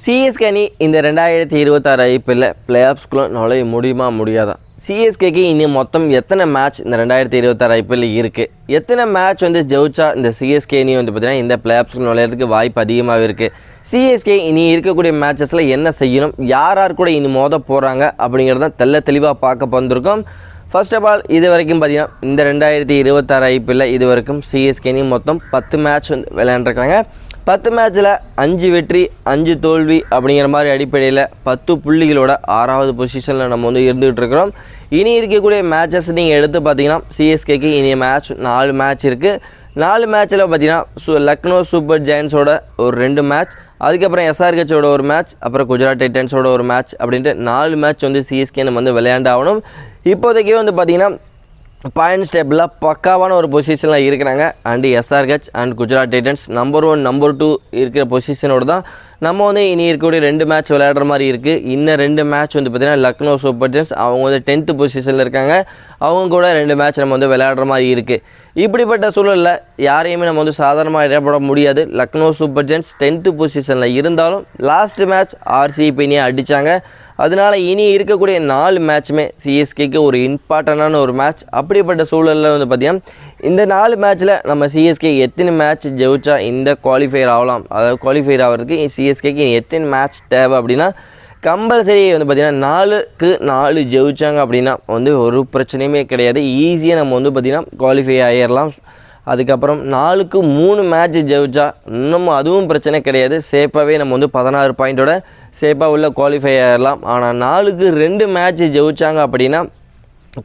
CSK அணி இந்த 2026 ஐபிஎல்ல பிளே ஆஃப்ஸ்குள்ளே நுழைய முடியுமா முடியாதா? சிஎஸ்கேக்கு இனி மொத்தம் எத்தனை மேட்ச் இந்த 2026 ஐபிஎல் இருக்குது? எத்தனை மேட்ச் ஜெயிச்சா இந்த சிஎஸ்கே அணி பார்த்தீங்கன்னா இந்த பிளே ஆஃப்ஸ்குள்ளே நுழையிறதுக்கு வாய்ப்பு அதிகமாக இருக்குது? சிஎஸ்கே இனி இருக்கக்கூடிய மேட்சஸில் என்ன செய்யணும், யார் கூட இனி மோத போகிறாங்க அப்படிங்கிறத தெளிவாக பார்க்க வந்திருக்கோம். ஃபர்ஸ்ட் ஆஃப் ஆல் இது வரைக்கும் பார்த்தீங்கன்னா இந்த 2026 ஐபிஎல்ல இது வரைக்கும் சிஎஸ்கே அணி மொத்தம் 10 மேட்ச் விளையாண்டுருக்காங்க. 10 மேட்ச்சில் 5 வெற்றி 5 தோல்வி அப்படிங்கிற மாதிரி அடிப்படையில் 10 புள்ளிகளோட 6வது பொசிஷனில் நம்ம இருந்துகிட்டு இருக்கிறோம். இனி இருக்கக்கூடிய மேட்சஸ் நீங்கள் எடுத்து பார்த்தீங்கன்னா சிஎஸ்கேக்கு இனி மேட்ச் 4 மேட்ச் இருக்குது. 4 மேட்ச்சில் பார்த்தீங்கன்னா லக்னோ சூப்பர் ஜெயண்ட்ஸோட ஒரு 2 மேட்ச், அதுக்கப்புறம் எஸ்ஆர்ஹெச்சோட ஒரு மேட்ச், அப்புறம் குஜராத் டைட்டன்ஸோட ஒரு மேட்ச் அப்படின்ட்டு 4 மேட்ச் சிஎஸ்கே நம்ம விளையாண்டாகணும். இப்போதைக்கு பார்த்தீங்கன்னா பாயிண்ட்ஸ் டேபிளில் பக்காவான ஒரு பொசிஷனில் இருக்கிறாங்க. And SRH and Gujarat Titans number 1 number 2 இருக்கிற பொசிஷனோடு தான் நம்ம இனி இருக்கக்கூடிய 2 மேட்ச் விளையாடுற மாதிரி இருக்குது. இன்னும் 2 மேட்ச் பார்த்திங்கன்னா லக்னோ சூப்பர் ஜெயண்ட்ஸ் அவங்க 10th பொசிஷனில் இருக்காங்க. அவங்க கூட 2 மேட்ச் நம்ம விளையாடுற மாதிரி இருக்குது. இப்படிப்பட்ட சூழலில் யாரையுமே நம்ம சாதாரணமாக இடப்பட முடியாது. லக்னோ சூப்பர் ஜெயண்ட்ஸ் 10th பொசிஷனில் இருந்தாலும் லாஸ்ட் மேட்ச் ஆர்சிபினே அடித்தாங்க. அதனால் இனி இருக்கக்கூடிய 4 மேட்ச்சுமே சிஎஸ்கேக்கு ஒரு இம்பார்ட்டண்டான ஒரு மேட்ச். அப்படிப்பட்ட சூழலில் பார்த்திங்கன்னா இந்த 4 மேட்ச்சில் நம்ம சிஎஸ்கே எத்தனை மேட்ச் ஜெயிச்சா இந்த குவாலிஃபையர் ஆகலாம், அதாவது குவாலிஃபையர் ஆகிறதுக்கு சிஎஸ்கேக்கு எத்தனை மேட்ச் தேவை அப்படின்னா கம்பல்சரி பார்த்திங்கன்னா 4க்கு 4 ஜெயிச்சாங்க அப்படின்னா ஒரு பிரச்சனையுமே கிடையாது. ஈஸியாக நம்ம பார்த்திங்கன்னா குவாலிஃபை ஆகிடலாம். அதுக்கப்புறம் 4க்கு 3 மேட்ச் ஜெயிச்சா இன்னும் அதுவும் பிரச்சனை கிடையாது. சேஃபாகவே நம்ம 16 பாயிண்ட்டோட சேஃபாக உள்ள குவாலிஃபை ஆகிடலாம். ஆனால் 4க்கு 2 மேட்ச் ஜெயிச்சாங்க அப்படின்னா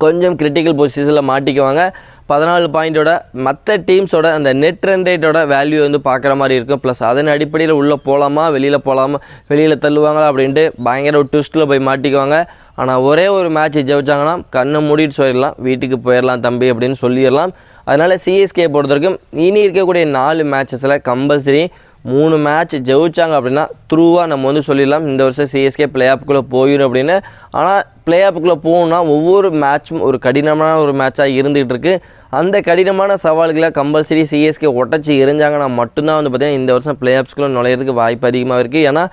கொஞ்சம் கிரிட்டிக்கல் பொசிஷனில் மாட்டிக்குவாங்க. 14 பாயிண்ட்டோட மற்ற டீம்ஸோட அந்த நெட் ரன் ரேட்டோட வேல்யூ பார்க்குற மாதிரி இருக்கும். ப்ளஸ் அதன் அடிப்படையில் உள்ளே போகலாமா வெளியில் தள்ளுவாங்களா அப்படின்ட்டு பயங்கர ஒரு ட்விஸ்ட்டில் போய் மாட்டிக்குவாங்க. ஆனால் ஒரே ஒரு மேட்ச் ஜெயிச்சாங்கன்னா கண்ணை மூடிட்டு சொல்லிடலாம், வீட்டுக்கு போயிடலாம் தம்பி அப்படின்னு சொல்லிடலாம். அதனால் சிஎஸ்கே பொறுத்த வரைக்கும் இனி இருக்கக்கூடிய 4 மேட்சஸில் கம்பல்சரி 3 மேட்ச் ஜெயிச்சாங்க அப்படின்னா த்ரூவாக நம்ம சொல்லிடலாம் இந்த வருஷம் சிஎஸ்கே பிளே ஆஃப்குள்ளே போயிடும் அப்படின்னு. ஆனால் பிளே ஆஃப்குள்ளே போகணுன்னா ஒவ்வொரு மேட்சும் ஒரு கடினமான ஒரு மேட்சாக இருந்துகிட்டு இருக்குது. அந்த கடினமான சவால்களை கம்பல்சரி சிஎஸ்கே ஒட்டச்சி எரிஞ்சாங்கன்னா மட்டும்தான் பார்த்திங்கன்னா இந்த வருஷம் பிளே ஆஃப்ஸ்குள்ளே நுழையிறதுக்கு வாய்ப்பு அதிகமாக இருக்குது. ஏன்னா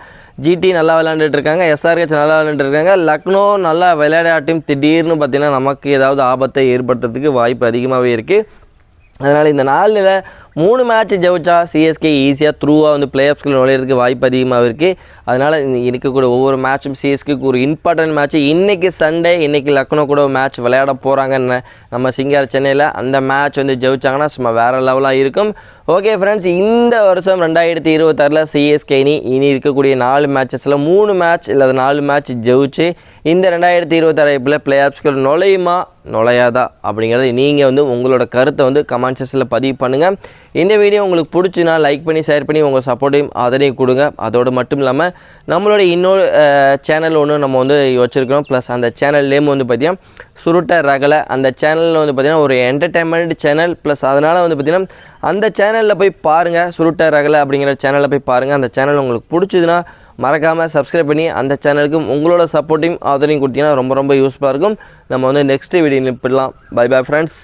ஜிடி நல்லா விளையாண்டுட்டு இருக்காங்க, எஸ்ஆர்ஹெச் நல்லா விளையாண்டுட்டு இருக்காங்க, லக்னோ நல்லா விளையாடாட்டும் திடீர்னு பார்த்திங்கன்னா நமக்கு ஏதாவது ஆபத்தை ஏற்படுத்துறதுக்கு வாய்ப்பு அதிகமாகவே இருக்குது. அதனால் இந்த 4ல் 3 மேட்ச் ஜெயிச்சா சிஎஸ்கே ஈஸியாக த்ரூவாக பிளே ஆஃப்ஸ்குள்ளே நுழையிறதுக்கு வாய்ப்பு அதிகமாக இருக்குது. அதனால் இருக்கக்கூடிய ஒவ்வொரு மேட்சும் சிஎஸ்கேக்கு ஒரு இம்பார்ட்டன்ட் மேட்ச். இன்றைக்கி சண்டே, இன்றைக்கி லக்னோ கூட மேட்ச் விளையாட போகிறாங்கன்னு நம்ம சிங்கார் சென்னையில். அந்த மேட்ச் ஜெயிச்சாங்கன்னா சும்மா வேறு லெவலாக இருக்கும். ஓகே ஃப்ரெண்ட்ஸ், இந்த வருஷம் 2026 சிஎஸ்கே இனி இருக்கக்கூடிய 4 மேட்சஸில் 3 மேட்ச் இல்லை 4 மேட்ச் ஜெயிச்சு இந்த 2026 ஐபிஎல் பிளே ஆஃப்ஸ்குள்ளே நுழையுமா நுழையாதா அப்படிங்கிறத நீங்கள் உங்களோட கருத்தை கமெண்ட் செக்ஷனில் பதிவு பண்ணுங்கள். இந்த வீடியோ உங்களுக்கு பிடிச்சினா லைக் பண்ணி ஷேர் பண்ணி உங்கள் சப்போர்ட்டையும் ஆதரவையும் கொடுங்க. அதோடு மட்டும் இல்லாமல் நம்மளோட இன்னொரு சேனல் ஒன்று நம்ம வச்சுருக்கிறோம். ப்ளஸ் அந்த சேனல் நேம் பார்த்திங்கன்னா சுருட்ட ரகலை. அந்த சேனலில் பார்த்திங்கன்னா ஒரு என்டர்டைன்மெண்ட் சேனல். ப்ளஸ் அதனால் பார்த்திங்கன்னா அந்த சேனலில் போய் பாருங்கள், சுருட்ட ரகலை அப்படிங்கிற சேனலில் போய் பாருங்கள். அந்த சேனல் உங்களுக்கு பிடிச்சதுன்னா மறக்காமல் சப்ஸ்கிரைப் பண்ணி அந்த சேனலுக்கும் உங்களோட சப்போர்ட்டையும் ஆதரவையும் கொடுத்தீங்கன்னா ரொம்ப யூஸ்ஃபுல்லாக இருக்கும். நம்ம நெக்ஸ்ட் வீடியோ நிப்பிடலாம். Bye bye friends.